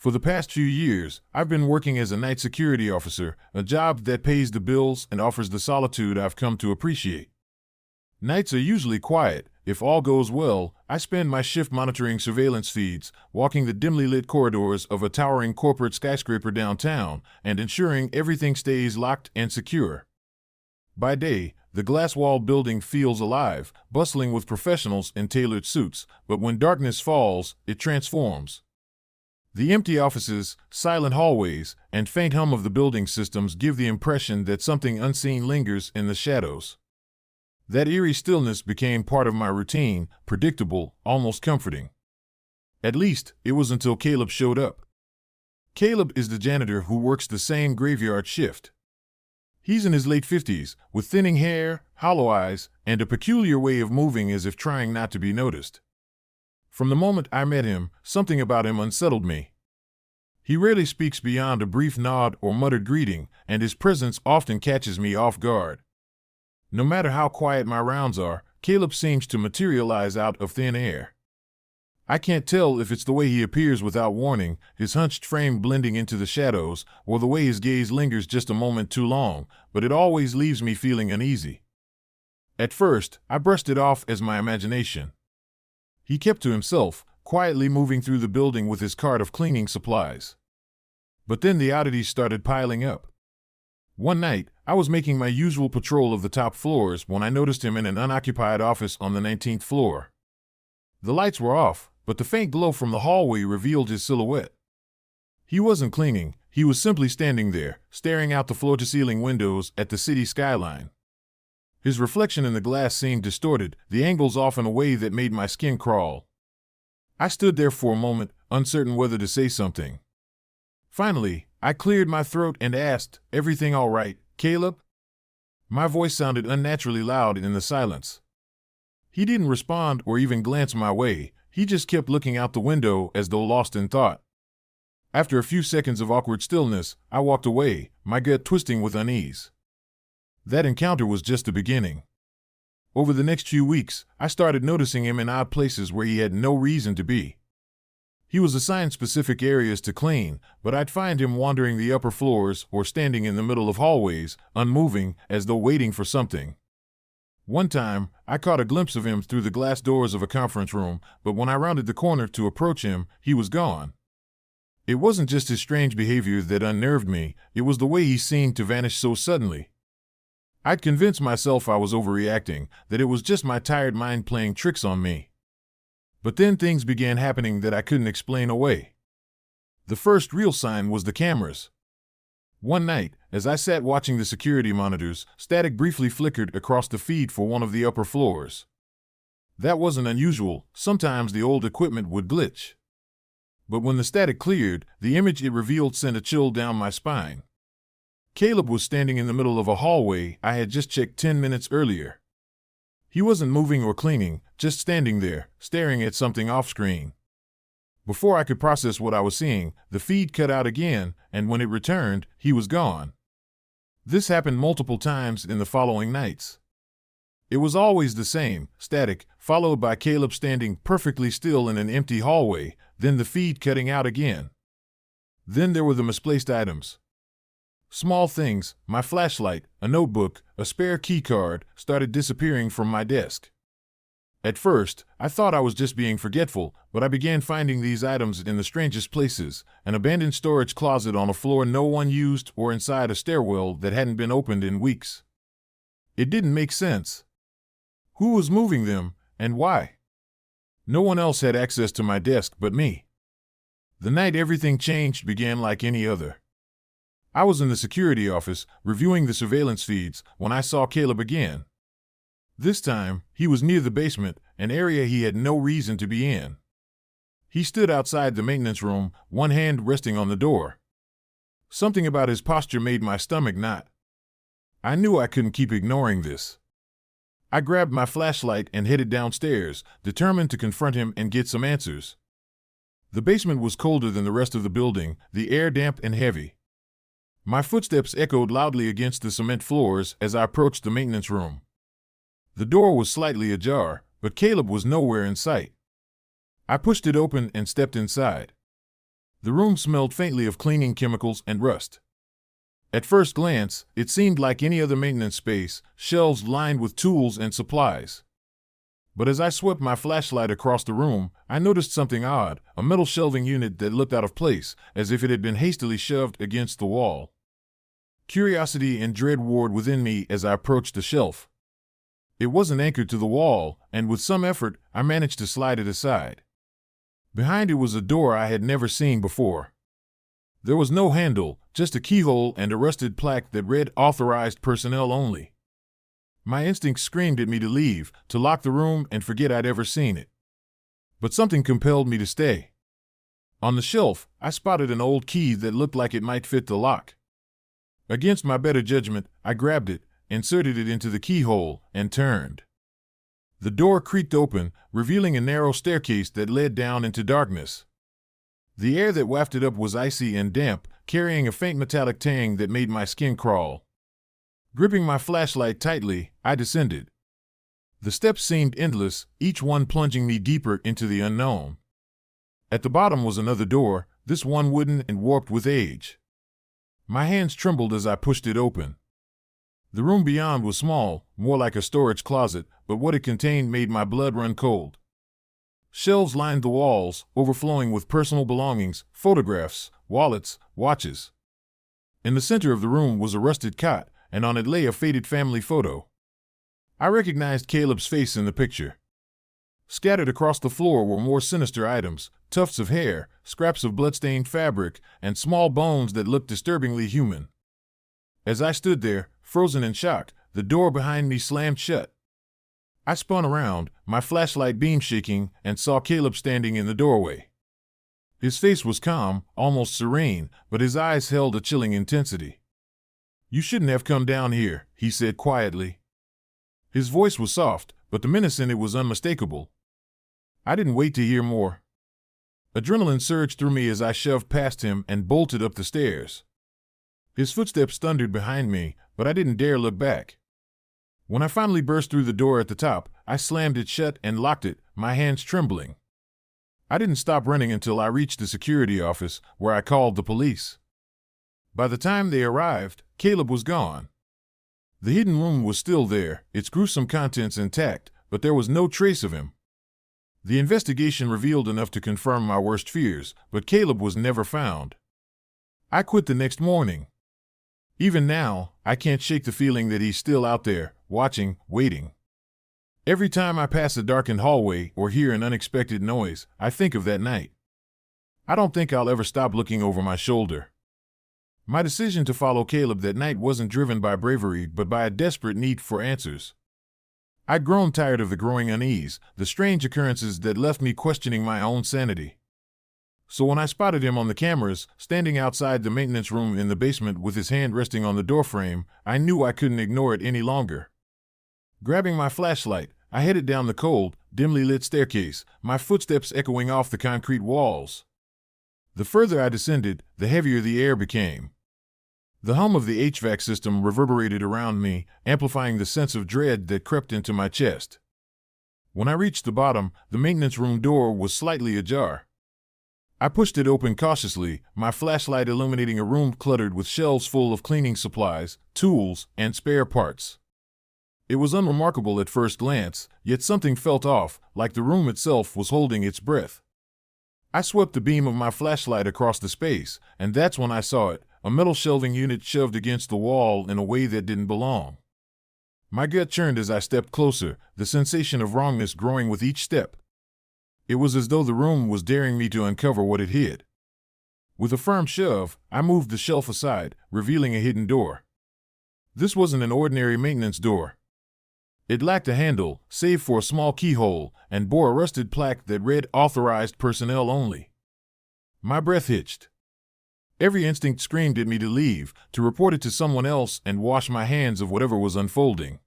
For the past few years, I've been working as a night security officer, a job that pays the bills and offers the solitude I've come to appreciate. Nights are usually quiet. If all goes well, I spend my shift monitoring surveillance feeds, walking the dimly lit corridors of a towering corporate skyscraper downtown, and ensuring everything stays locked and secure. By day, the glass-walled building feels alive, bustling with professionals in tailored suits, but when darkness falls, it transforms. The empty offices, silent hallways, and faint hum of the building systems give the impression that something unseen lingers in the shadows. That eerie stillness became part of my routine, predictable, almost comforting. At least, it was until Caleb showed up. Caleb is the janitor who works the same graveyard shift. He's in his late 50s, with thinning hair, hollow eyes, and a peculiar way of moving as if trying not to be noticed. From the moment I met him, something about him unsettled me. He rarely speaks beyond a brief nod or muttered greeting, and his presence often catches me off guard. No matter how quiet my rounds are, Caleb seems to materialize out of thin air. I can't tell if it's the way he appears without warning, his hunched frame blending into the shadows, or the way his gaze lingers just a moment too long, but it always leaves me feeling uneasy. At first, I brushed it off as my imagination. He kept to himself, quietly moving through the building with his cart of cleaning supplies. But then the oddities started piling up. One night, I was making my usual patrol of the top floors when I noticed him in an unoccupied office on the 19th floor. The lights were off, but the faint glow from the hallway revealed his silhouette. He wasn't cleaning, he was simply standing there, staring out the floor-to-ceiling windows at the city skyline. His reflection in the glass seemed distorted, the angles off in a way that made my skin crawl. I stood there for a moment, uncertain whether to say something. Finally, I cleared my throat and asked, "Everything all right, Caleb?" My voice sounded unnaturally loud in the silence. He didn't respond or even glance my way, he just kept looking out the window as though lost in thought. After a few seconds of awkward stillness, I walked away, my gut twisting with unease. That encounter was just the beginning. Over the next few weeks, I started noticing him in odd places where he had no reason to be. He was assigned specific areas to clean, but I'd find him wandering the upper floors or standing in the middle of hallways, unmoving, as though waiting for something. One time, I caught a glimpse of him through the glass doors of a conference room, but when I rounded the corner to approach him, he was gone. It wasn't just his strange behavior that unnerved me, it was the way he seemed to vanish so suddenly. I'd convinced myself I was overreacting, that it was just my tired mind playing tricks on me. But then things began happening that I couldn't explain away. The first real sign was the cameras. One night, as I sat watching the security monitors, static briefly flickered across the feed for one of the upper floors. That wasn't unusual, sometimes the old equipment would glitch. But when the static cleared, the image it revealed sent a chill down my spine. Caleb was standing in the middle of a hallway I had just checked 10 minutes earlier. He wasn't moving or cleaning, just standing there, staring at something off-screen. Before I could process what I was seeing, the feed cut out again, and when it returned, he was gone. This happened multiple times in the following nights. It was always the same, static, followed by Caleb standing perfectly still in an empty hallway, then the feed cutting out again. Then there were the misplaced items. Small things, my flashlight, a notebook, a spare key card, started disappearing from my desk. At first, I thought I was just being forgetful, but I began finding these items in the strangest places, an abandoned storage closet on a floor no one used or inside a stairwell that hadn't been opened in weeks. It didn't make sense. Who was moving them, and why? No one else had access to my desk but me. The night everything changed began like any other. I was in the security office, reviewing the surveillance feeds, when I saw Caleb again. This time, he was near the basement, an area he had no reason to be in. He stood outside the maintenance room, one hand resting on the door. Something about his posture made my stomach knot. I knew I couldn't keep ignoring this. I grabbed my flashlight and headed downstairs, determined to confront him and get some answers. The basement was colder than the rest of the building, the air damp and heavy. My footsteps echoed loudly against the cement floors as I approached the maintenance room. The door was slightly ajar, but Caleb was nowhere in sight. I pushed it open and stepped inside. The room smelled faintly of cleaning chemicals and rust. At first glance, it seemed like any other maintenance space, shelves lined with tools and supplies. But as I swept my flashlight across the room, I noticed something odd, a metal shelving unit that looked out of place, as if it had been hastily shoved against the wall. Curiosity and dread warred within me as I approached the shelf. It wasn't anchored to the wall, and with some effort, I managed to slide it aside. Behind it was a door I had never seen before. There was no handle, just a keyhole and a rusted plaque that read "Authorized Personnel Only." My instincts screamed at me to leave, to lock the room and forget I'd ever seen it. But something compelled me to stay. On the shelf, I spotted an old key that looked like it might fit the lock. Against my better judgment, I grabbed it, inserted it into the keyhole, and turned. The door creaked open, revealing a narrow staircase that led down into darkness. The air that wafted up was icy and damp, carrying a faint metallic tang that made my skin crawl. Gripping my flashlight tightly, I descended. The steps seemed endless, each one plunging me deeper into the unknown. At the bottom was another door, this one wooden and warped with age. My hands trembled as I pushed it open. The room beyond was small, more like a storage closet, but what it contained made my blood run cold. Shelves lined the walls, overflowing with personal belongings, photographs, wallets, watches. In the center of the room was a rusted cot, and on it lay a faded family photo. I recognized Caleb's face in the picture. Scattered across the floor were more sinister items, tufts of hair, scraps of bloodstained fabric, and small bones that looked disturbingly human. As I stood there, frozen in shock, the door behind me slammed shut. I spun around, my flashlight beam shaking, and saw Caleb standing in the doorway. His face was calm, almost serene, but his eyes held a chilling intensity. "You shouldn't have come down here," he said quietly. His voice was soft, but the menace in it was unmistakable. I didn't wait to hear more. Adrenaline surged through me as I shoved past him and bolted up the stairs. His footsteps thundered behind me, but I didn't dare look back. When I finally burst through the door at the top, I slammed it shut and locked it, my hands trembling. I didn't stop running until I reached the security office, where I called the police. By the time they arrived, Caleb was gone. The hidden room was still there, its gruesome contents intact, but there was no trace of him. The investigation revealed enough to confirm my worst fears, but Caleb was never found. I quit the next morning. Even now, I can't shake the feeling that he's still out there, watching, waiting. Every time I pass a darkened hallway or hear an unexpected noise, I think of that night. I don't think I'll ever stop looking over my shoulder. My decision to follow Caleb that night wasn't driven by bravery but by a desperate need for answers. I'd grown tired of the growing unease, the strange occurrences that left me questioning my own sanity. So when I spotted him on the cameras, standing outside the maintenance room in the basement with his hand resting on the doorframe, I knew I couldn't ignore it any longer. Grabbing my flashlight, I headed down the cold, dimly lit staircase, my footsteps echoing off the concrete walls. The further I descended, the heavier the air became. The hum of the HVAC system reverberated around me, amplifying the sense of dread that crept into my chest. When I reached the bottom, the maintenance room door was slightly ajar. I pushed it open cautiously, my flashlight illuminating a room cluttered with shelves full of cleaning supplies, tools, and spare parts. It was unremarkable at first glance, yet something felt off, like the room itself was holding its breath. I swept the beam of my flashlight across the space, and that's when I saw it, a metal shelving unit shoved against the wall in a way that didn't belong. My gut churned as I stepped closer, the sensation of wrongness growing with each step. It was as though the room was daring me to uncover what it hid. With a firm shove, I moved the shelf aside, revealing a hidden door. This wasn't an ordinary maintenance door. It lacked a handle, save for a small keyhole, and bore a rusted plaque that read "Authorized Personnel Only." My breath hitched. Every instinct screamed at me to leave, to report it to someone else and wash my hands of whatever was unfolding.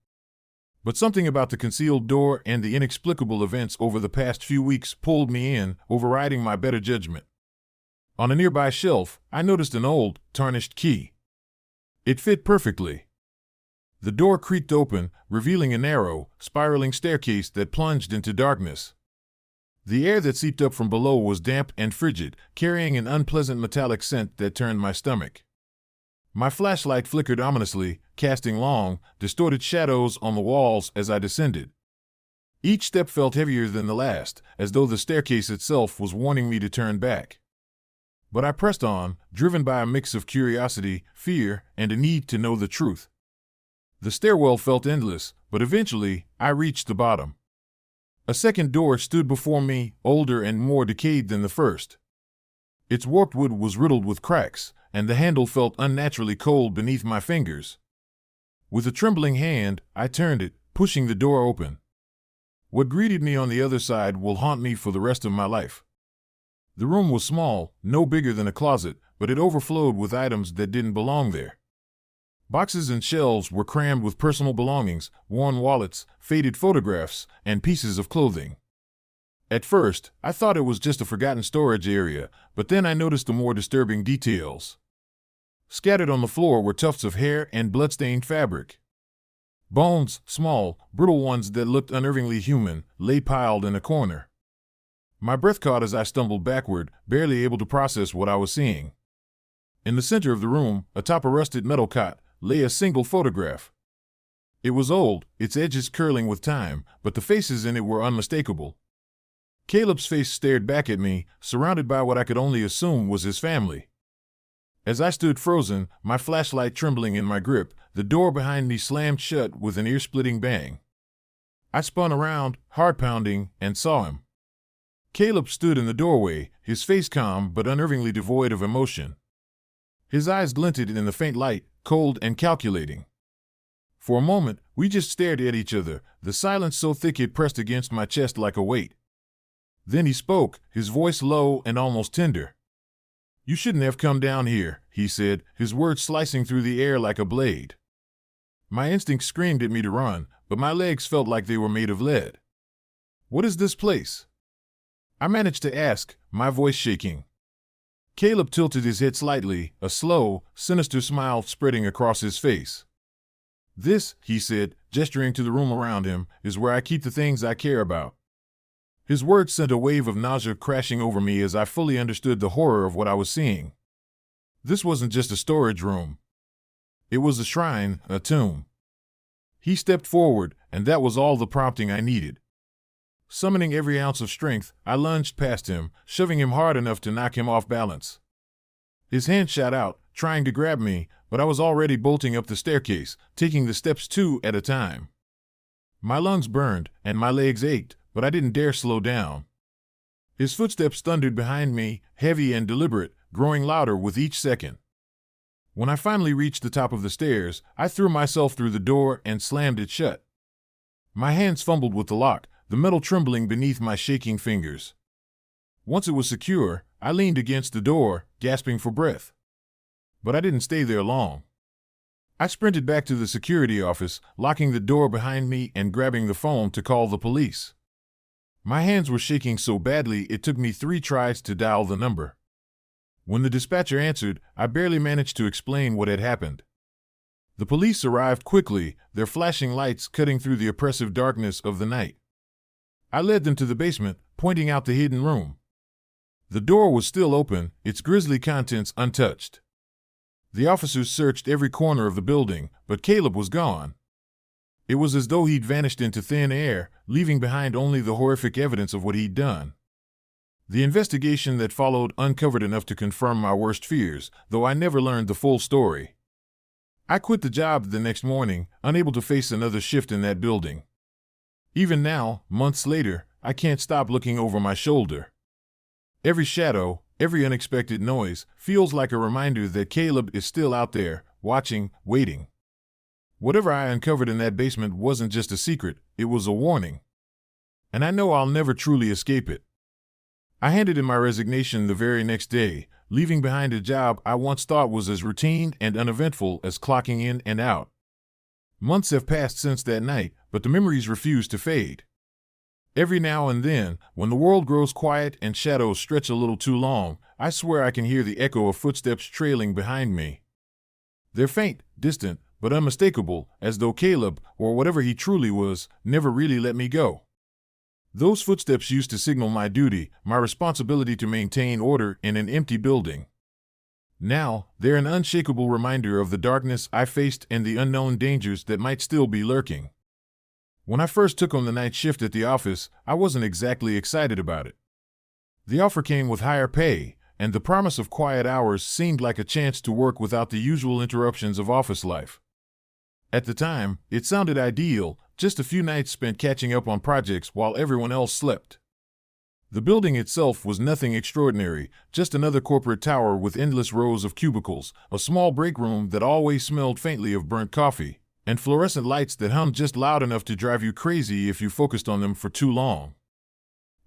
But something about the concealed door and the inexplicable events over the past few weeks pulled me in, overriding my better judgment. On a nearby shelf, I noticed an old, tarnished key. It fit perfectly. The door creaked open, revealing a narrow, spiraling staircase that plunged into darkness. The air that seeped up from below was damp and frigid, carrying an unpleasant metallic scent that turned my stomach. My flashlight flickered ominously, casting long, distorted shadows on the walls as I descended. Each step felt heavier than the last, as though the staircase itself was warning me to turn back. But I pressed on, driven by a mix of curiosity, fear, and a need to know the truth. The stairwell felt endless, but eventually, I reached the bottom. A second door stood before me, older and more decayed than the first. Its warped wood was riddled with cracks, and the handle felt unnaturally cold beneath my fingers. With a trembling hand, I turned it, pushing the door open. What greeted me on the other side will haunt me for the rest of my life. The room was small, no bigger than a closet, but it overflowed with items that didn't belong there. Boxes and shelves were crammed with personal belongings, worn wallets, faded photographs, and pieces of clothing. At first, I thought it was just a forgotten storage area, but then I noticed the more disturbing details. Scattered on the floor were tufts of hair and blood-stained fabric. Bones, small, brittle ones that looked unnervingly human, lay piled in a corner. My breath caught as I stumbled backward, barely able to process what I was seeing. In the center of the room, atop a rusted metal cot, lay a single photograph. It was old, its edges curling with time, but the faces in it were unmistakable. Caleb's face stared back at me, surrounded by what I could only assume was his family. As I stood frozen, my flashlight trembling in my grip, the door behind me slammed shut with an ear-splitting bang. I spun around, heart pounding, and saw him. Caleb stood in the doorway, his face calm but unnervingly devoid of emotion. His eyes glinted in the faint light, cold and calculating. For a moment, we just stared at each other, the silence so thick it pressed against my chest like a weight. Then he spoke, his voice low and almost tender. "You shouldn't have come down here," he said, his words slicing through the air like a blade. My instinct screamed at me to run, but my legs felt like they were made of lead. "What is this place?" I managed to ask, my voice shaking. Caleb tilted his head slightly, a slow, sinister smile spreading across his face. "This," he said, gesturing to the room around him, "is where I keep the things I care about." His words sent a wave of nausea crashing over me as I fully understood the horror of what I was seeing. This wasn't just a storage room. It was a shrine, a tomb. He stepped forward, and that was all the prompting I needed. Summoning every ounce of strength, I lunged past him, shoving him hard enough to knock him off balance. His hand shot out, trying to grab me, but I was already bolting up the staircase, taking the steps 2 at a time. My lungs burned, and my legs ached, but I didn't dare slow down. His footsteps thundered behind me, heavy and deliberate, growing louder with each second. When I finally reached the top of the stairs, I threw myself through the door and slammed it shut. My hands fumbled with the lock, the metal trembling beneath my shaking fingers. Once it was secure, I leaned against the door, gasping for breath. But I didn't stay there long. I sprinted back to the security office, locking the door behind me and grabbing the phone to call the police. My hands were shaking so badly it took me 3 tries to dial the number. When the dispatcher answered, I barely managed to explain what had happened. The police arrived quickly, their flashing lights cutting through the oppressive darkness of the night. I led them to the basement, pointing out the hidden room. The door was still open, its grisly contents untouched. The officers searched every corner of the building, but Caleb was gone. It was as though he'd vanished into thin air, leaving behind only the horrific evidence of what he'd done. The investigation that followed uncovered enough to confirm my worst fears, though I never learned the full story. I quit the job the next morning, unable to face another shift in that building. Even now, months later, I can't stop looking over my shoulder. Every shadow, every unexpected noise, feels like a reminder that Caleb is still out there, watching, waiting. Whatever I uncovered in that basement wasn't just a secret, it was a warning. And I know I'll never truly escape it. I handed in my resignation the very next day, leaving behind a job I once thought was as routine and uneventful as clocking in and out. Months have passed since that night, but the memories refuse to fade. Every now and then, when the world grows quiet and shadows stretch a little too long, I swear I can hear the echo of footsteps trailing behind me. They're faint, distant, but unmistakable, as though Caleb, or whatever he truly was, never really let me go. Those footsteps used to signal my duty, my responsibility to maintain order in an empty building. Now, they're an unshakable reminder of the darkness I faced and the unknown dangers that might still be lurking. When I first took on the night shift at the office, I wasn't exactly excited about it. The offer came with higher pay, and the promise of quiet hours seemed like a chance to work without the usual interruptions of office life. At the time, it sounded ideal, just a few nights spent catching up on projects while everyone else slept. The building itself was nothing extraordinary, just another corporate tower with endless rows of cubicles, a small break room that always smelled faintly of burnt coffee, and fluorescent lights that hummed just loud enough to drive you crazy if you focused on them for too long.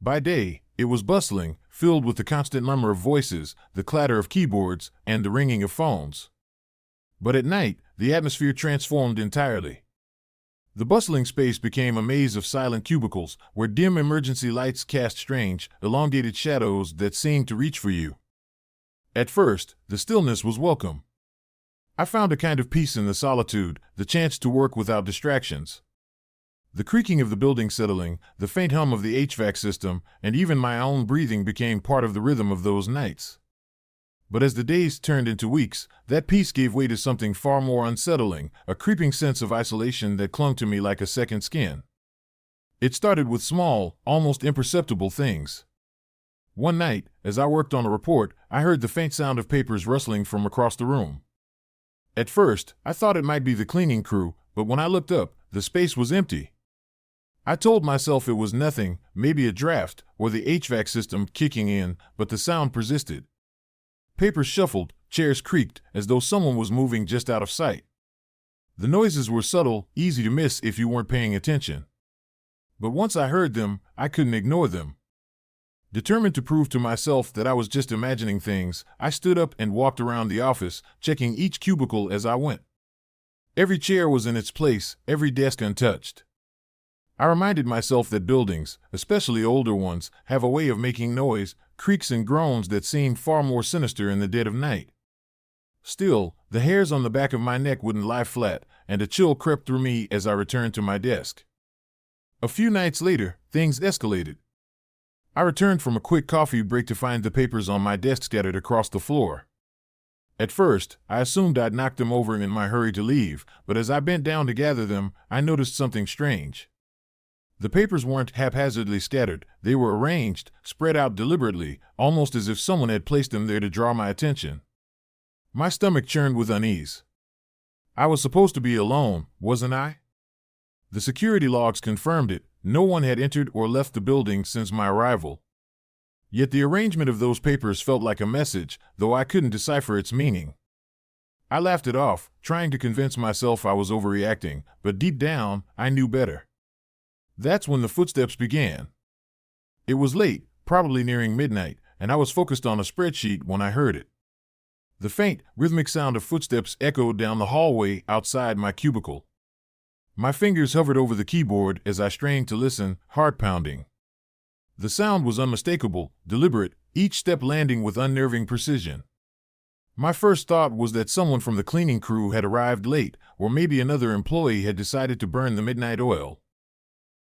By day, it was bustling, filled with the constant murmur of voices, the clatter of keyboards, and the ringing of phones. But at night, the atmosphere transformed entirely. The bustling space became a maze of silent cubicles, where dim emergency lights cast strange, elongated shadows that seemed to reach for you. At first, the stillness was welcome. I found a kind of peace in the solitude, the chance to work without distractions. The creaking of the building settling, the faint hum of the HVAC system, and even my own breathing became part of the rhythm of those nights. But as the days turned into weeks, that peace gave way to something far more unsettling, a creeping sense of isolation that clung to me like a second skin. It started with small, almost imperceptible things. One night, as I worked on a report, I heard the faint sound of papers rustling from across the room. At first, I thought it might be the cleaning crew, but when I looked up, the space was empty. I told myself it was nothing, maybe a draft, or the HVAC system kicking in, but the sound persisted. Papers shuffled, chairs creaked, as though someone was moving just out of sight. The noises were subtle, easy to miss if you weren't paying attention. But once I heard them, I couldn't ignore them. Determined to prove to myself that I was just imagining things, I stood up and walked around the office, checking each cubicle as I went. Every chair was in its place, every desk untouched. I reminded myself that buildings, especially older ones, have a way of making noise, creaks and groans that seem far more sinister in the dead of night. Still, the hairs on the back of my neck wouldn't lie flat, and a chill crept through me as I returned to my desk. A few nights later, things escalated. I returned from a quick coffee break to find the papers on my desk scattered across the floor. At first, I assumed I'd knocked them over in my hurry to leave, but as I bent down to gather them, I noticed something strange. The papers weren't haphazardly scattered, they were arranged, spread out deliberately, almost as if someone had placed them there to draw my attention. My stomach churned with unease. I was supposed to be alone, wasn't I? The security logs confirmed it, no one had entered or left the building since my arrival. Yet the arrangement of those papers felt like a message, though I couldn't decipher its meaning. I laughed it off, trying to convince myself I was overreacting, but deep down, I knew better. That's when the footsteps began. It was late, probably nearing midnight, and I was focused on a spreadsheet when I heard it. The faint, rhythmic sound of footsteps echoed down the hallway outside my cubicle. My fingers hovered over the keyboard as I strained to listen, heart pounding. The sound was unmistakable, deliberate, each step landing with unnerving precision. My first thought was that someone from the cleaning crew had arrived late, or maybe another employee had decided to burn the midnight oil.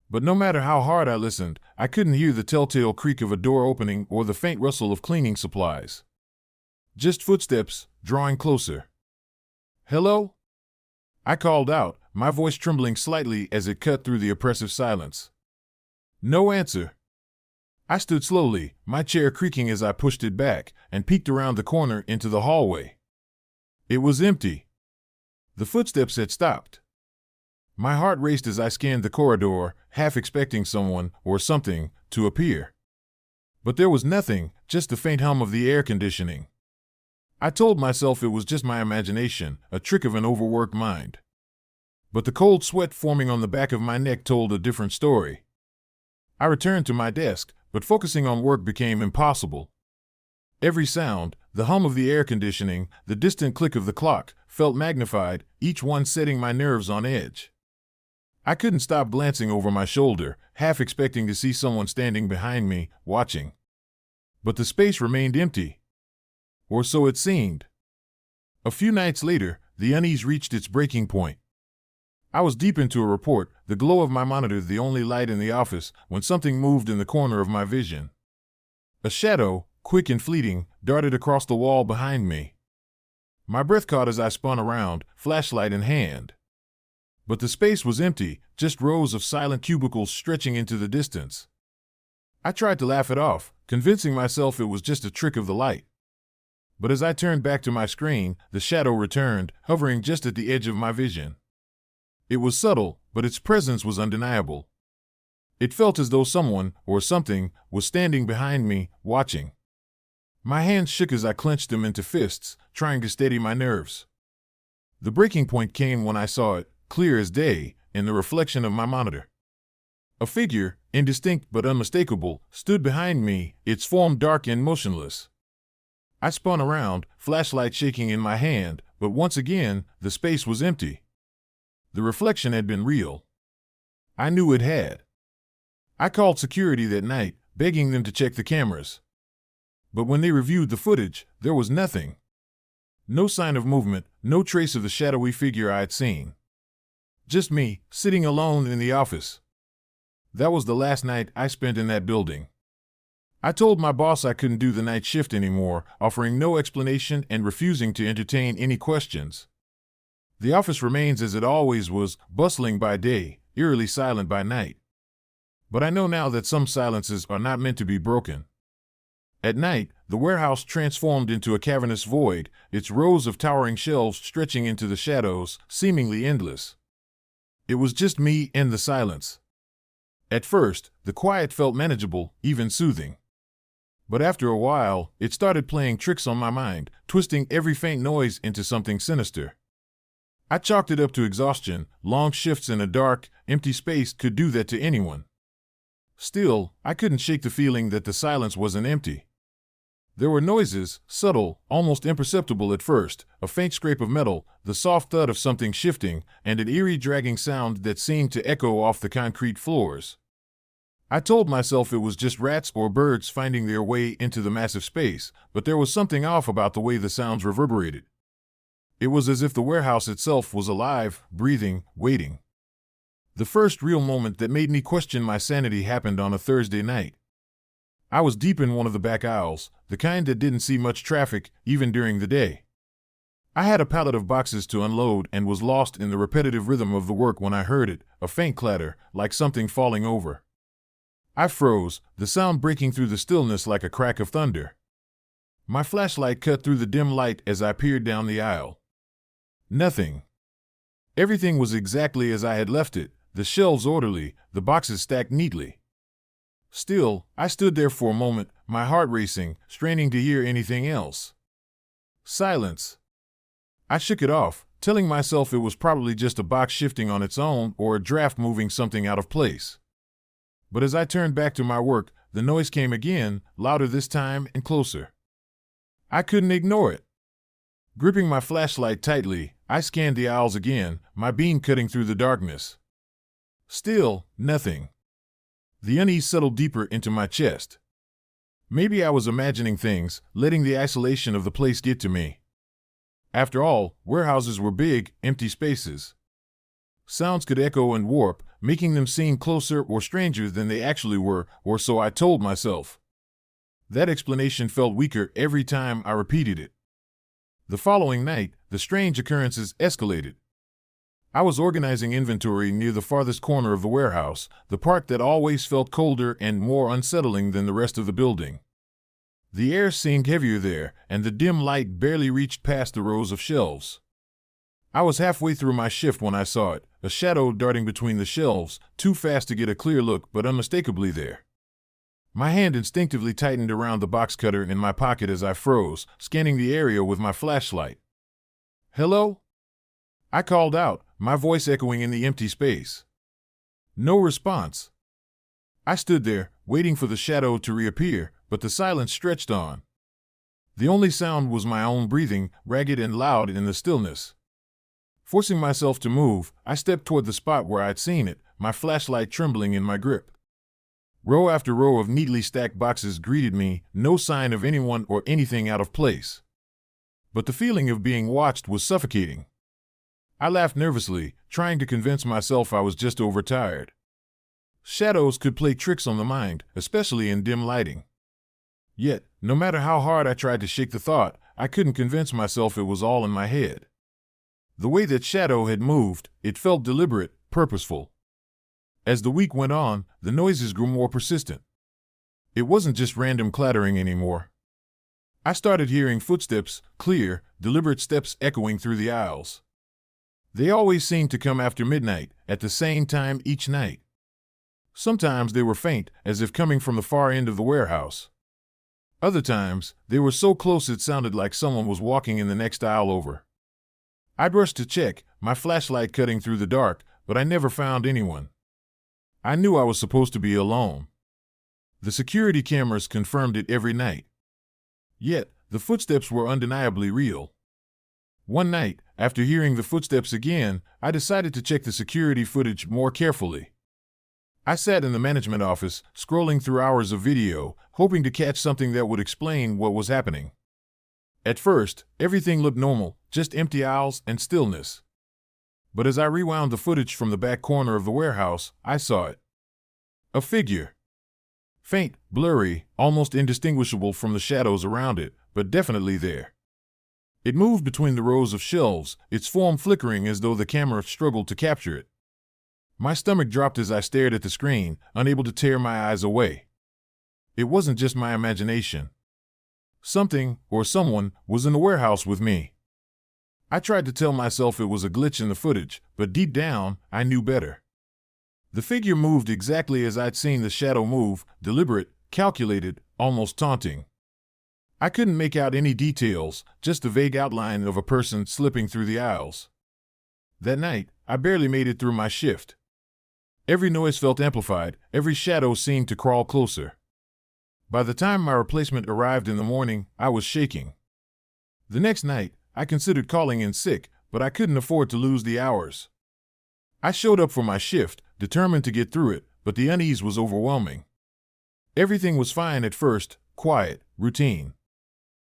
But no matter how hard I listened, I couldn't hear the telltale creak of a door opening or the faint rustle of cleaning supplies. Just footsteps, drawing closer. "Hello?" I called out, my voice trembling slightly as it cut through the oppressive silence. No answer. I stood slowly, my chair creaking as I pushed it back, and peeked around the corner into the hallway. It was empty. The footsteps had stopped. My heart raced as I scanned the corridor, half expecting someone, or something, to appear. But there was nothing, just the faint hum of the air conditioning. I told myself it was just my imagination, a trick of an overworked mind. But the cold sweat forming on the back of my neck told a different story. I returned to my desk, but focusing on work became impossible. Every sound, the hum of the air conditioning, the distant click of the clock, felt magnified, each one setting my nerves on edge. I couldn't stop glancing over my shoulder, half expecting to see someone standing behind me, watching. But the space remained empty. Or so it seemed. A few nights later, the unease reached its breaking point. I was deep into a report, the glow of my monitor the only light in the office, when something moved in the corner of my vision. A shadow, quick and fleeting, darted across the wall behind me. My breath caught as I spun around, flashlight in hand. But the space was empty, just rows of silent cubicles stretching into the distance. I tried to laugh it off, convincing myself it was just a trick of the light. But as I turned back to my screen, the shadow returned, hovering just at the edge of my vision. It was subtle, but its presence was undeniable. It felt as though someone, or something, was standing behind me, watching. My hands shook as I clenched them into fists, trying to steady my nerves. The breaking point came when I saw it, clear as day, in the reflection of my monitor. A figure, indistinct but unmistakable, stood behind me, its form dark and motionless. I spun around, flashlight shaking in my hand, but once again, the space was empty. The reflection had been real. I knew it had. I called security that night, begging them to check the cameras. But when they reviewed the footage, there was nothing. No sign of movement, no trace of the shadowy figure I had seen. Just me, sitting alone in the office. That was the last night I spent in that building. I told my boss I couldn't do the night shift anymore, offering no explanation and refusing to entertain any questions. The office remains as it always was, bustling by day, eerily silent by night. But I know now that some silences are not meant to be broken. At night, the warehouse transformed into a cavernous void, its rows of towering shelves stretching into the shadows, seemingly endless. It was just me and the silence. At first, the quiet felt manageable, even soothing. But after a while, it started playing tricks on my mind, twisting every faint noise into something sinister. I chalked it up to exhaustion. Long shifts in a dark, empty space could do that to anyone. Still, I couldn't shake the feeling that the silence wasn't empty. There were noises, subtle, almost imperceptible at first, a faint scrape of metal, the soft thud of something shifting, and an eerie dragging sound that seemed to echo off the concrete floors. I told myself it was just rats or birds finding their way into the massive space, but there was something off about the way the sounds reverberated. It was as if the warehouse itself was alive, breathing, waiting. The first real moment that made me question my sanity happened on a Thursday night. I was deep in one of the back aisles, the kind that didn't see much traffic, even during the day. I had a pallet of boxes to unload and was lost in the repetitive rhythm of the work when I heard it, a faint clatter, like something falling over. I froze, the sound breaking through the stillness like a crack of thunder. My flashlight cut through the dim light as I peered down the aisle. Nothing. Everything was exactly as I had left it, the shelves orderly, the boxes stacked neatly. Still, I stood there for a moment, my heart racing, straining to hear anything else. Silence. I shook it off, telling myself it was probably just a box shifting on its own or a draft moving something out of place. But as I turned back to my work, the noise came again, louder this time and closer. I couldn't ignore it. Gripping my flashlight tightly, I scanned the aisles again, my beam cutting through the darkness. Still, nothing. The unease settled deeper into my chest. Maybe I was imagining things, letting the isolation of the place get to me. After all, warehouses were big, empty spaces. Sounds could echo and warp, making them seem closer or stranger than they actually were, or so I told myself. That explanation felt weaker every time I repeated it. The following night, the strange occurrences escalated. I was organizing inventory near the farthest corner of the warehouse, the part that always felt colder and more unsettling than the rest of the building. The air seemed heavier there, and the dim light barely reached past the rows of shelves. I was halfway through my shift when I saw it, a shadow darting between the shelves, too fast to get a clear look but unmistakably there. My hand instinctively tightened around the box cutter in my pocket as I froze, scanning the area with my flashlight. "Hello?" I called out, my voice echoing in the empty space. No response. I stood there, waiting for the shadow to reappear, but the silence stretched on. The only sound was my own breathing, ragged and loud in the stillness. Forcing myself to move, I stepped toward the spot where I'd seen it, my flashlight trembling in my grip. Row after row of neatly stacked boxes greeted me, no sign of anyone or anything out of place. But the feeling of being watched was suffocating. I laughed nervously, trying to convince myself I was just overtired. Shadows could play tricks on the mind, especially in dim lighting. Yet, no matter how hard I tried to shake the thought, I couldn't convince myself it was all in my head. The way that shadow had moved, it felt deliberate, purposeful. As the week went on, the noises grew more persistent. It wasn't just random clattering anymore. I started hearing footsteps, clear, deliberate steps echoing through the aisles. They always seemed to come after midnight, at the same time each night. Sometimes they were faint, as if coming from the far end of the warehouse. Other times, they were so close it sounded like someone was walking in the next aisle over. I rushed to check, my flashlight cutting through the dark, but I never found anyone. I knew I was supposed to be alone. The security cameras confirmed it every night. Yet, the footsteps were undeniably real. One night, after hearing the footsteps again, I decided to check the security footage more carefully. I sat in the management office, scrolling through hours of video, hoping to catch something that would explain what was happening. At first, everything looked normal, just empty aisles and stillness. But as I rewound the footage from the back corner of the warehouse, I saw it. A figure. Faint, blurry, almost indistinguishable from the shadows around it, but definitely there. It moved between the rows of shelves, its form flickering as though the camera struggled to capture it. My stomach dropped as I stared at the screen, unable to tear my eyes away. It wasn't just my imagination. Something, or someone, was in the warehouse with me. I tried to tell myself it was a glitch in the footage, but deep down, I knew better. The figure moved exactly as I'd seen the shadow move, deliberate, calculated, almost taunting. I couldn't make out any details, just the vague outline of a person slipping through the aisles. That night, I barely made it through my shift. Every noise felt amplified, every shadow seemed to crawl closer. By the time my replacement arrived in the morning, I was shaking. The next night, I considered calling in sick, but I couldn't afford to lose the hours. I showed up for my shift, determined to get through it, but the unease was overwhelming. Everything was fine at first, quiet, routine.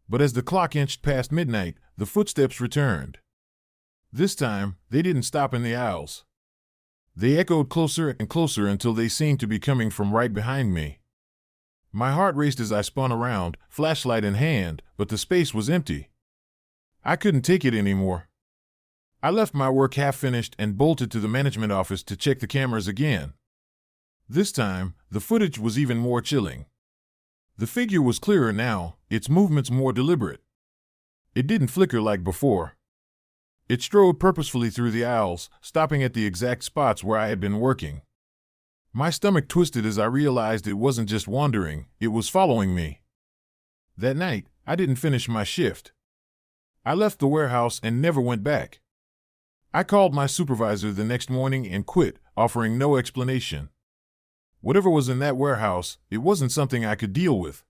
But as the clock inched past midnight, the footsteps returned. This time, they didn't stop in the aisles. They echoed closer and closer until they seemed to be coming from right behind me. My heart raced as I spun around, flashlight in hand, but the space was empty. I couldn't take it anymore. I left my work half-finished and bolted to the management office to check the cameras again. This time, the footage was even more chilling. The figure was clearer now, its movements more deliberate. It didn't flicker like before. It strode purposefully through the aisles, stopping at the exact spots where I had been working. My stomach twisted as I realized it wasn't just wandering, it was following me. That night, I didn't finish my shift. I left the warehouse and never went back. I called my supervisor the next morning and quit, offering no explanation. Whatever was in that warehouse, it wasn't something I could deal with.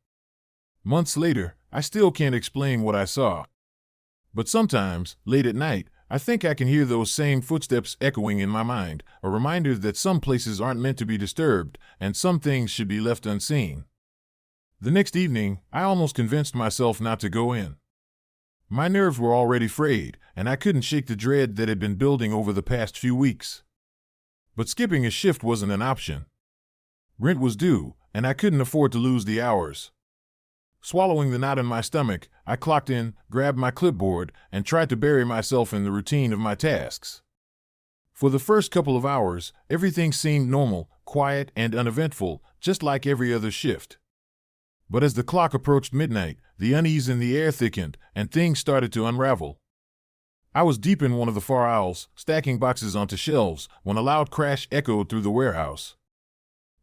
Months later, I still can't explain what I saw. But sometimes, late at night, I think I can hear those same footsteps echoing in my mind, a reminder that some places aren't meant to be disturbed, and some things should be left unseen. The next evening, I almost convinced myself not to go in. My nerves were already frayed, and I couldn't shake the dread that had been building over the past few weeks. But skipping a shift wasn't an option. Rent was due, and I couldn't afford to lose the hours. Swallowing the knot in my stomach, I clocked in, grabbed my clipboard, and tried to bury myself in the routine of my tasks. For the first couple of hours, everything seemed normal, quiet, and uneventful, just like every other shift. But as the clock approached midnight, the unease in the air thickened, and things started to unravel. I was deep in one of the far aisles, stacking boxes onto shelves, when a loud crash echoed through the warehouse.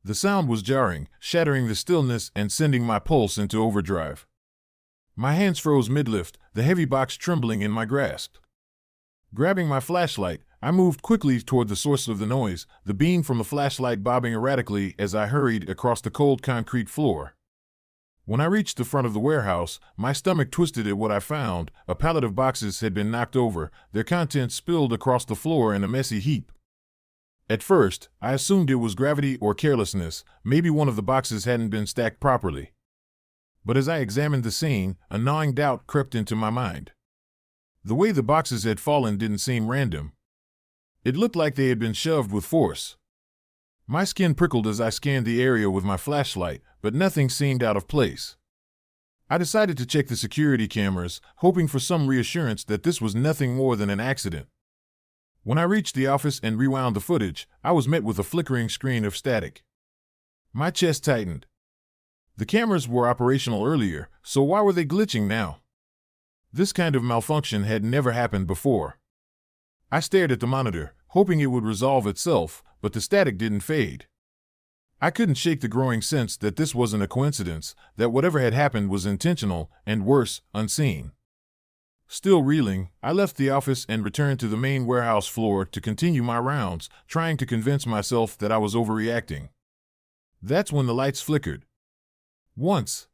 The sound was jarring, shattering the stillness and sending my pulse into overdrive. My hands froze mid-lift, the heavy box trembling in my grasp. Grabbing my flashlight, I moved quickly toward the source of the noise, the beam from the flashlight bobbing erratically as I hurried across the cold concrete floor. When I reached the front of the warehouse, my stomach twisted at what I found. A pallet of boxes had been knocked over, their contents spilled across the floor in a messy heap. At first, I assumed it was gravity or carelessness, maybe one of the boxes hadn't been stacked properly. But as I examined the scene, a gnawing doubt crept into my mind. The way the boxes had fallen didn't seem random. It looked like they had been shoved with force. My skin prickled as I scanned the area with my flashlight, but nothing seemed out of place. I decided to check the security cameras, hoping for some reassurance that this was nothing more than an accident. When I reached the office and rewound the footage, I was met with a flickering screen of static. My chest tightened. The cameras were operational earlier, so why were they glitching now? This kind of malfunction had never happened before. I stared at the monitor, hoping it would resolve itself, but the static didn't fade. I couldn't shake the growing sense that this wasn't a coincidence, that whatever had happened was intentional, and worse, unseen. Still reeling, I left the office and returned to the main warehouse floor to continue my rounds, trying to convince myself that I was overreacting. That's when the lights flickered. Once.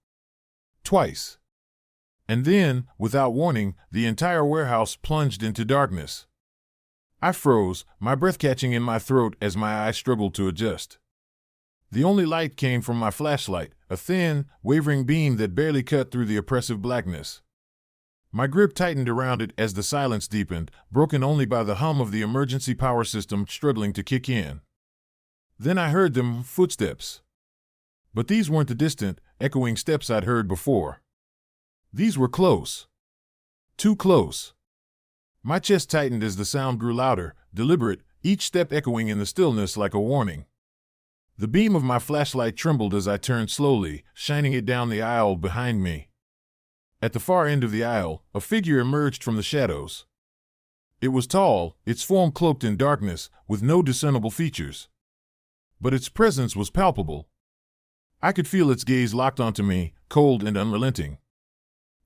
Twice. And then, without warning, the entire warehouse plunged into darkness. I froze, my breath catching in my throat as my eyes struggled to adjust. The only light came from my flashlight, a thin, wavering beam that barely cut through the oppressive blackness. My grip tightened around it as the silence deepened, broken only by the hum of the emergency power system struggling to kick in. Then I heard them, footsteps. But these weren't the distant, echoing steps I'd heard before. These were close. Too close. My chest tightened as the sound grew louder, deliberate, each step echoing in the stillness like a warning. The beam of my flashlight trembled as I turned slowly, shining it down the aisle behind me. At the far end of the aisle, a figure emerged from the shadows. It was tall, its form cloaked in darkness, with no discernible features. But its presence was palpable. I could feel its gaze locked onto me, cold and unrelenting.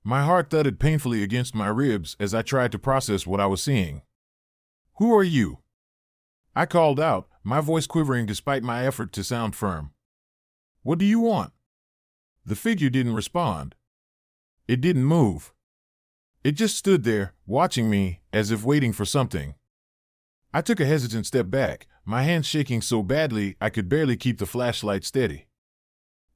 My heart thudded painfully against my ribs as I tried to process what I was seeing. "Who are you?" I called out, my voice quivering despite my effort to sound firm. "What do you want?" The figure didn't respond. It didn't move. It just stood there, watching me, as if waiting for something. I took a hesitant step back, my hands shaking so badly I could barely keep the flashlight steady.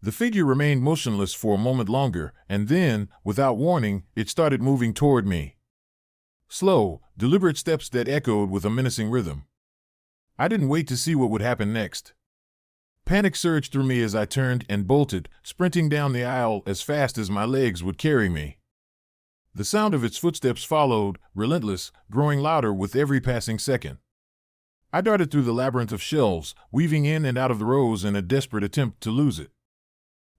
The figure remained motionless for a moment longer, and then, without warning, it started moving toward me. Slow, deliberate steps that echoed with a menacing rhythm. I didn't wait to see what would happen next. Panic surged through me as I turned and bolted, sprinting down the aisle as fast as my legs would carry me. The sound of its footsteps followed, relentless, growing louder with every passing second. I darted through the labyrinth of shelves, weaving in and out of the rows in a desperate attempt to lose it.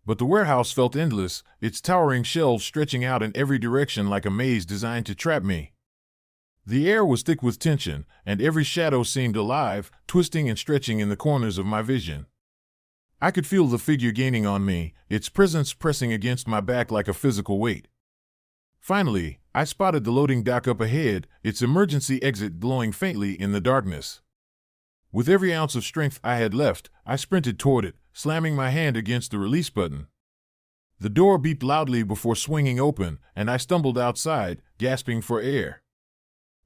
But the warehouse felt endless, its towering shelves stretching out in every direction like a maze designed to trap me. The air was thick with tension, and every shadow seemed alive, twisting and stretching in the corners of my vision. I could feel the figure gaining on me, its presence pressing against my back like a physical weight. Finally, I spotted the loading dock up ahead, its emergency exit glowing faintly in the darkness. With every ounce of strength I had left, I sprinted toward it, slamming my hand against the release button. The door beeped loudly before swinging open, and I stumbled outside, gasping for air.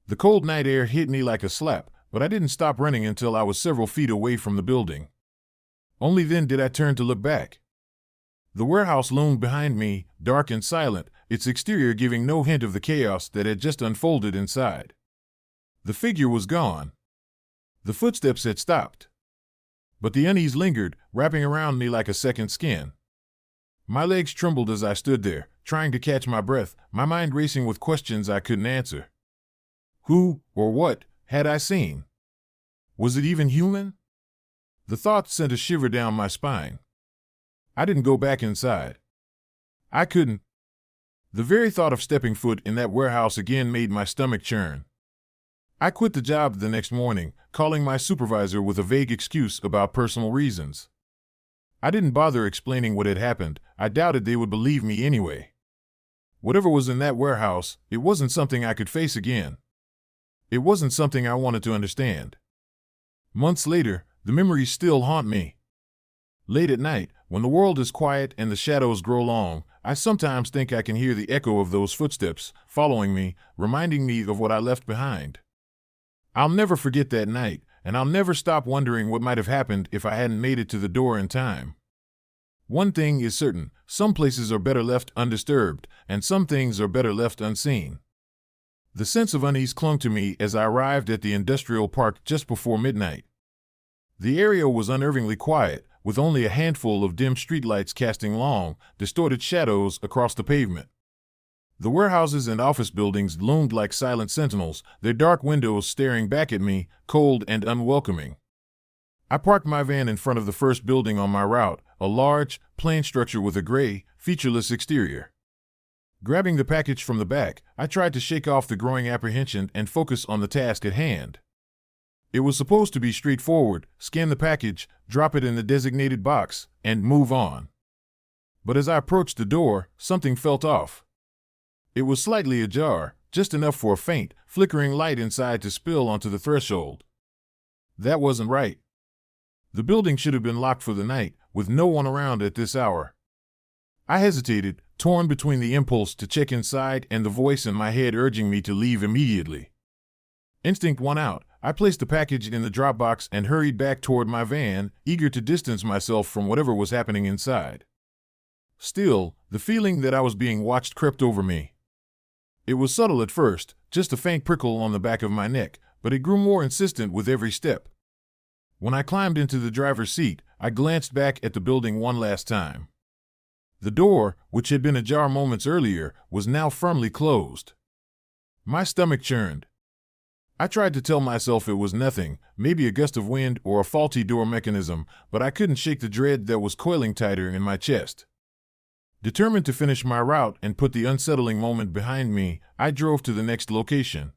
The cold night air hit me like a slap, but I didn't stop running until I was several feet away from the building. Only then did I turn to look back. The warehouse loomed behind me, dark and silent, its exterior giving no hint of the chaos that had just unfolded inside. The figure was gone. The footsteps had stopped. But the unease lingered, wrapping around me like a second skin. My legs trembled as I stood there, trying to catch my breath, my mind racing with questions I couldn't answer. Who, or what, had I seen? Was it even human? The thought sent a shiver down my spine. I didn't go back inside. I couldn't. The very thought of stepping foot in that warehouse again made my stomach churn. I quit the job the next morning, calling my supervisor with a vague excuse about personal reasons. I didn't bother explaining what had happened. I doubted they would believe me anyway. Whatever was in that warehouse, it wasn't something I could face again. It wasn't something I wanted to understand. Months later, the memories still haunt me. Late at night, when the world is quiet and the shadows grow long, I sometimes think I can hear the echo of those footsteps, following me, reminding me of what I left behind. I'll never forget that night, and I'll never stop wondering what might have happened if I hadn't made it to the door in time. One thing is certain, some places are better left undisturbed, and some things are better left unseen. The sense of unease clung to me as I arrived at the industrial park just before midnight. The area was unnervingly quiet, with only a handful of dim streetlights casting long, distorted shadows across the pavement. The warehouses and office buildings loomed like silent sentinels, their dark windows staring back at me, cold and unwelcoming. I parked my van in front of the first building on my route, a large, plain structure with a gray, featureless exterior. Grabbing the package from the back, I tried to shake off the growing apprehension and focus on the task at hand. It was supposed to be straightforward: scan the package, drop it in the designated box, and move on. But as I approached the door, something felt off. It was slightly ajar, just enough for a faint, flickering light inside to spill onto the threshold. That wasn't right. The building should have been locked for the night, with no one around at this hour. I hesitated, torn between the impulse to check inside and the voice in my head urging me to leave immediately. Instinct won out. I placed the package in the drop box and hurried back toward my van, eager to distance myself from whatever was happening inside. Still, the feeling that I was being watched crept over me. It was subtle at first, just a faint prickle on the back of my neck, but it grew more insistent with every step. When I climbed into the driver's seat, I glanced back at the building one last time. The door, which had been ajar moments earlier, was now firmly closed. My stomach churned. I tried to tell myself it was nothing, maybe a gust of wind or a faulty door mechanism, but I couldn't shake the dread that was coiling tighter in my chest. Determined to finish my route and put the unsettling moment behind me, I drove to the next location.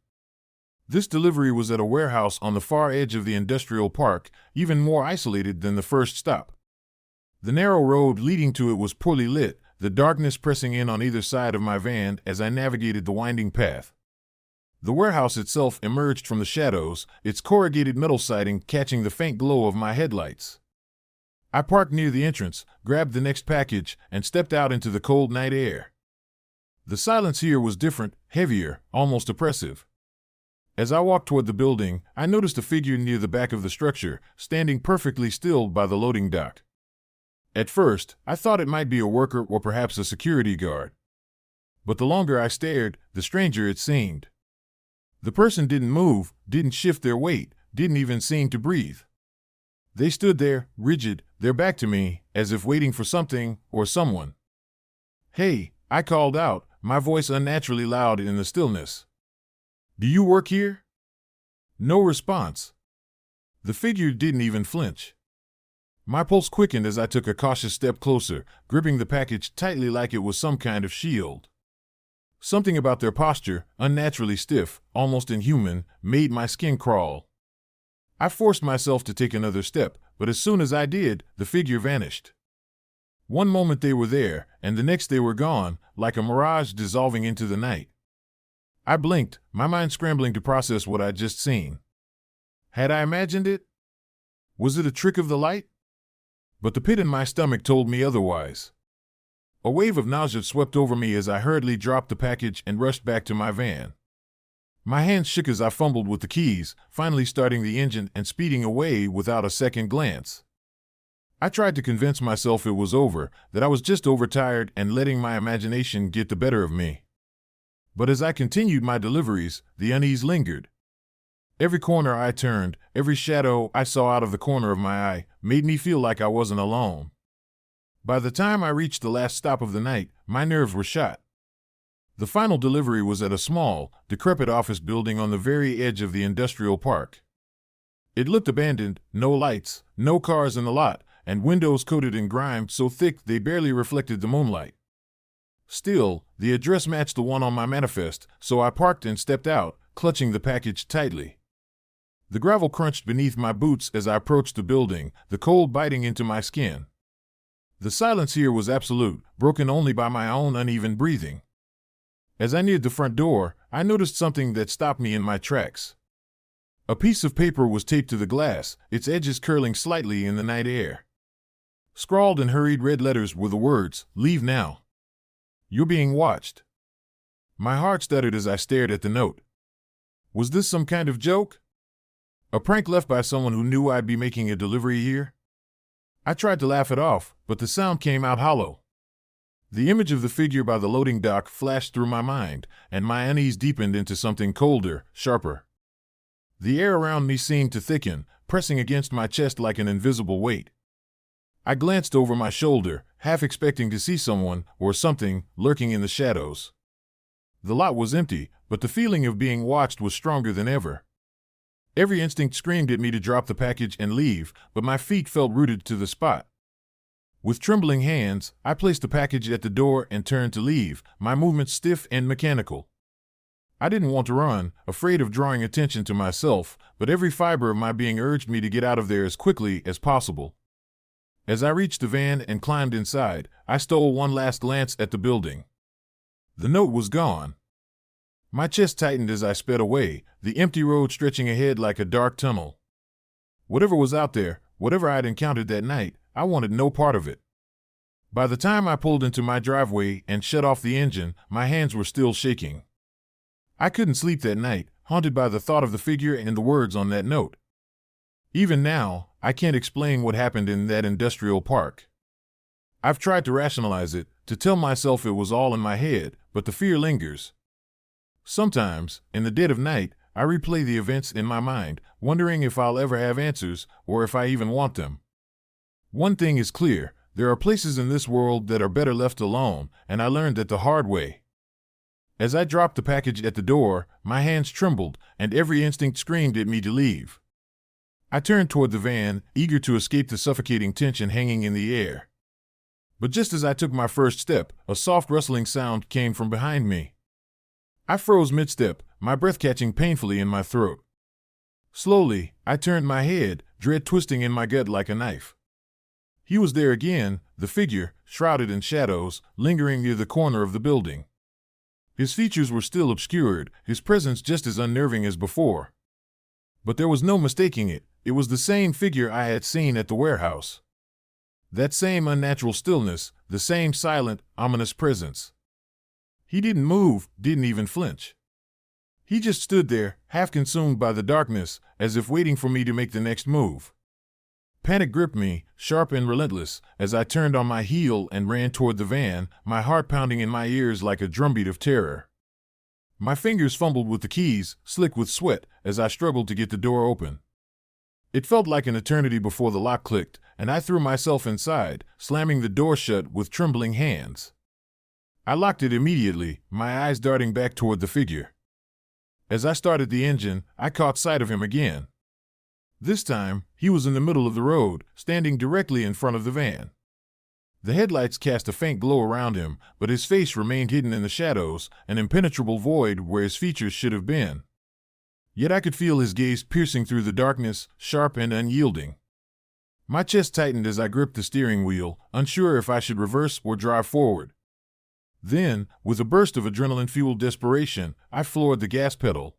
This delivery was at a warehouse on the far edge of the industrial park, even more isolated than the first stop. The narrow road leading to it was poorly lit, the darkness pressing in on either side of my van as I navigated the winding path. The warehouse itself emerged from the shadows, its corrugated metal siding catching the faint glow of my headlights. I parked near the entrance, grabbed the next package, and stepped out into the cold night air. The silence here was different, heavier, almost oppressive. As I walked toward the building, I noticed a figure near the back of the structure, standing perfectly still by the loading dock. At first, I thought it might be a worker or perhaps a security guard. But the longer I stared, the stranger it seemed. The person didn't move, didn't shift their weight, didn't even seem to breathe. They stood there, rigid, their back to me, as if waiting for something or someone. "Hey," I called out, my voice unnaturally loud in the stillness. "Do you work here?" No response. The figure didn't even flinch. My pulse quickened as I took a cautious step closer, gripping the package tightly like it was some kind of shield. Something about their posture, unnaturally stiff, almost inhuman, made my skin crawl. I forced myself to take another step, but as soon as I did, the figure vanished. One moment they were there, and the next they were gone, like a mirage dissolving into the night. I blinked, my mind scrambling to process what I'd just seen. Had I imagined it? Was it a trick of the light? But the pit in my stomach told me otherwise. A wave of nausea swept over me as I hurriedly dropped the package and rushed back to my van. My hands shook as I fumbled with the keys, finally starting the engine and speeding away without a second glance. I tried to convince myself it was over, that I was just overtired and letting my imagination get the better of me. But as I continued my deliveries, the unease lingered. Every corner I turned, every shadow I saw out of the corner of my eye, made me feel like I wasn't alone. By the time I reached the last stop of the night, my nerves were shot. The final delivery was at a small, decrepit office building on the very edge of the industrial park. It looked abandoned, no lights, no cars in the lot, and windows coated in grime so thick they barely reflected the moonlight. Still, the address matched the one on my manifest, so I parked and stepped out, clutching the package tightly. The gravel crunched beneath my boots as I approached the building, the cold biting into my skin. The silence here was absolute, broken only by my own uneven breathing. As I neared the front door, I noticed something that stopped me in my tracks. A piece of paper was taped to the glass, its edges curling slightly in the night air. Scrawled in hurried red letters were the words, "Leave now. You're being watched." My heart stuttered as I stared at the note. Was this some kind of joke? A prank left by someone who knew I'd be making a delivery here? I tried to laugh it off, but the sound came out hollow. The image of the figure by the loading dock flashed through my mind, and my unease deepened into something colder, sharper. The air around me seemed to thicken, pressing against my chest like an invisible weight. I glanced over my shoulder, half expecting to see someone or something lurking in the shadows. The lot was empty, but the feeling of being watched was stronger than ever. Every instinct screamed at me to drop the package and leave, but my feet felt rooted to the spot. With trembling hands, I placed the package at the door and turned to leave, my movements stiff and mechanical. I didn't want to run, afraid of drawing attention to myself, but every fiber of my being urged me to get out of there as quickly as possible. As I reached the van and climbed inside, I stole one last glance at the building. The note was gone. My chest tightened as I sped away, the empty road stretching ahead like a dark tunnel. Whatever was out there, whatever I'd encountered that night, I wanted no part of it. By the time I pulled into my driveway and shut off the engine, my hands were still shaking. I couldn't sleep that night, haunted by the thought of the figure and the words on that note. Even now, I can't explain what happened in that industrial park. I've tried to rationalize it, to tell myself it was all in my head, but the fear lingers. Sometimes, in the dead of night, I replay the events in my mind, wondering if I'll ever have answers, or if I even want them. One thing is clear, there are places in this world that are better left alone, and I learned that the hard way. As I dropped the package at the door, my hands trembled, and every instinct screamed at me to leave. I turned toward the van, eager to escape the suffocating tension hanging in the air. But just as I took my first step, a soft rustling sound came from behind me. I froze mid-step, my breath catching painfully in my throat. Slowly, I turned my head, dread twisting in my gut like a knife. He was there again, the figure, shrouded in shadows, lingering near the corner of the building. His features were still obscured, his presence just as unnerving as before. But there was no mistaking it, it was the same figure I had seen at the warehouse. That same unnatural stillness, the same silent, ominous presence. He didn't move, didn't even flinch. He just stood there, half consumed by the darkness, as if waiting for me to make the next move. Panic gripped me, sharp and relentless, as I turned on my heel and ran toward the van, my heart pounding in my ears like a drumbeat of terror. My fingers fumbled with the keys, slick with sweat, as I struggled to get the door open. It felt like an eternity before the lock clicked, and I threw myself inside, slamming the door shut with trembling hands. I locked it immediately, my eyes darting back toward the figure. As I started the engine, I caught sight of him again. This time, he was in the middle of the road, standing directly in front of the van. The headlights cast a faint glow around him, but his face remained hidden in the shadows, an impenetrable void where his features should have been. Yet I could feel his gaze piercing through the darkness, sharp and unyielding. My chest tightened as I gripped the steering wheel, unsure if I should reverse or drive forward. Then, with a burst of adrenaline-fueled desperation, I floored the gas pedal.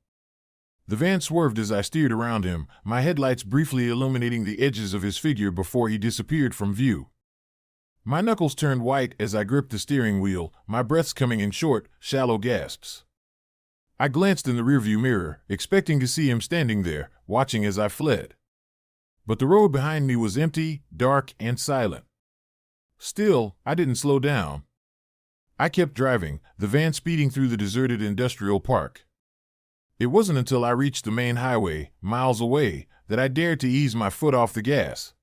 The van swerved as I steered around him, my headlights briefly illuminating the edges of his figure before he disappeared from view. My knuckles turned white as I gripped the steering wheel, my breaths coming in short, shallow gasps. I glanced in the rearview mirror, expecting to see him standing there, watching as I fled. But the road behind me was empty, dark, and silent. Still, I didn't slow down. I kept driving, the van speeding through the deserted industrial park. It wasn't until I reached the main highway, miles away, that I dared to ease my foot off the gas.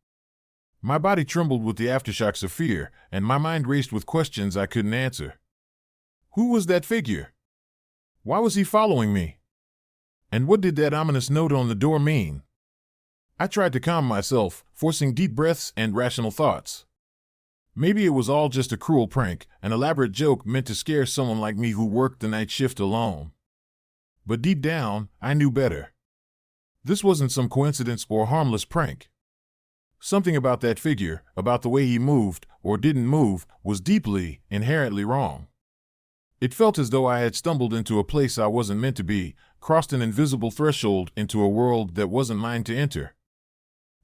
My body trembled with the aftershocks of fear, and my mind raced with questions I couldn't answer. Who was that figure? Why was he following me? And what did that ominous note on the door mean? I tried to calm myself, forcing deep breaths and rational thoughts. Maybe it was all just a cruel prank, an elaborate joke meant to scare someone like me who worked the night shift alone. But deep down, I knew better. This wasn't some coincidence or harmless prank. Something about that figure, about the way he moved, or didn't move, was deeply, inherently wrong. It felt as though I had stumbled into a place I wasn't meant to be, crossed an invisible threshold into a world that wasn't mine to enter.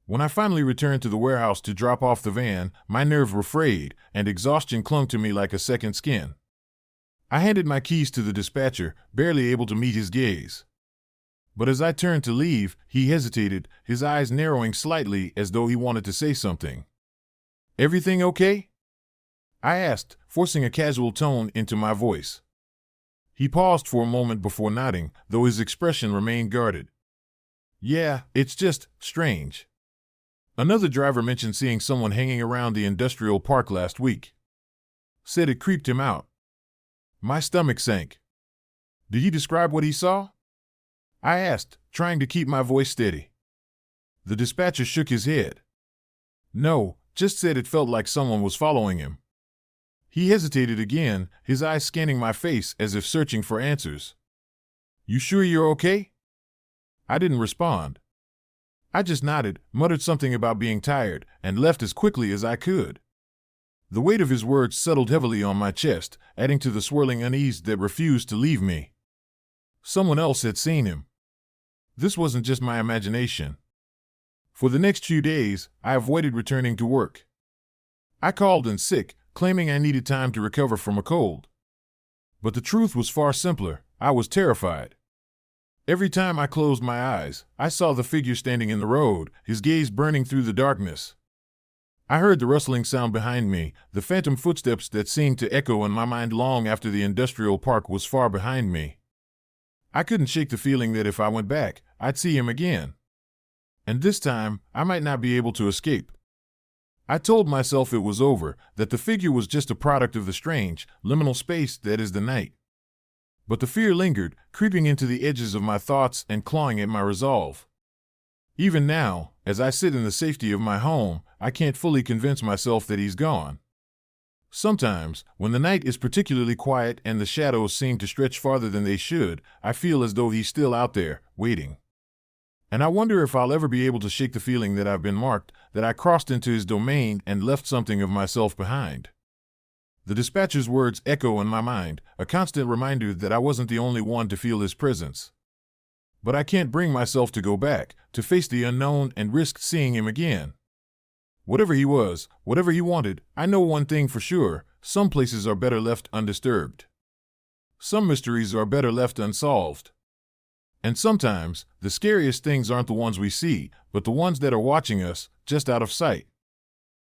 When I finally returned to the warehouse to drop off the van, my nerves were frayed, and exhaustion clung to me like a second skin. I handed my keys to the dispatcher, barely able to meet his gaze. But as I turned to leave, he hesitated, his eyes narrowing slightly as though he wanted to say something. "Everything okay?" I asked, forcing a casual tone into my voice. He paused for a moment before nodding, though his expression remained guarded. Yeah, it's just strange. Another driver mentioned seeing someone hanging around the industrial park last week. Said it creeped him out. My stomach sank. Did he describe what he saw? I asked, trying to keep my voice steady. The dispatcher shook his head. No, just said it felt like someone was following him. He hesitated again, his eyes scanning my face as if searching for answers. You sure you're okay? I didn't respond. I just nodded, muttered something about being tired, and left as quickly as I could. The weight of his words settled heavily on my chest, adding to the swirling unease that refused to leave me. Someone else had seen him. This wasn't just my imagination. For the next few days, I avoided returning to work. I called in sick, claiming I needed time to recover from a cold. But the truth was far simpler. I was terrified. Every time I closed my eyes, I saw the figure standing in the road, his gaze burning through the darkness. I heard the rustling sound behind me, the phantom footsteps that seemed to echo in my mind long after the industrial park was far behind me. I couldn't shake the feeling that if I went back, I'd see him again. And this time, I might not be able to escape. I told myself it was over, that the figure was just a product of the strange, liminal space that is the night. But the fear lingered, creeping into the edges of my thoughts and clawing at my resolve. Even now, as I sit in the safety of my home, I can't fully convince myself that he's gone. Sometimes, when the night is particularly quiet and the shadows seem to stretch farther than they should, I feel as though he's still out there, waiting. And I wonder if I'll ever be able to shake the feeling that I've been marked, that I crossed into his domain and left something of myself behind. The dispatcher's words echo in my mind, a constant reminder that I wasn't the only one to feel his presence. But I can't bring myself to go back, to face the unknown and risk seeing him again. Whatever he was, whatever he wanted, I know one thing for sure: some places are better left undisturbed. Some mysteries are better left unsolved. And sometimes, the scariest things aren't the ones we see, but the ones that are watching us, just out of sight.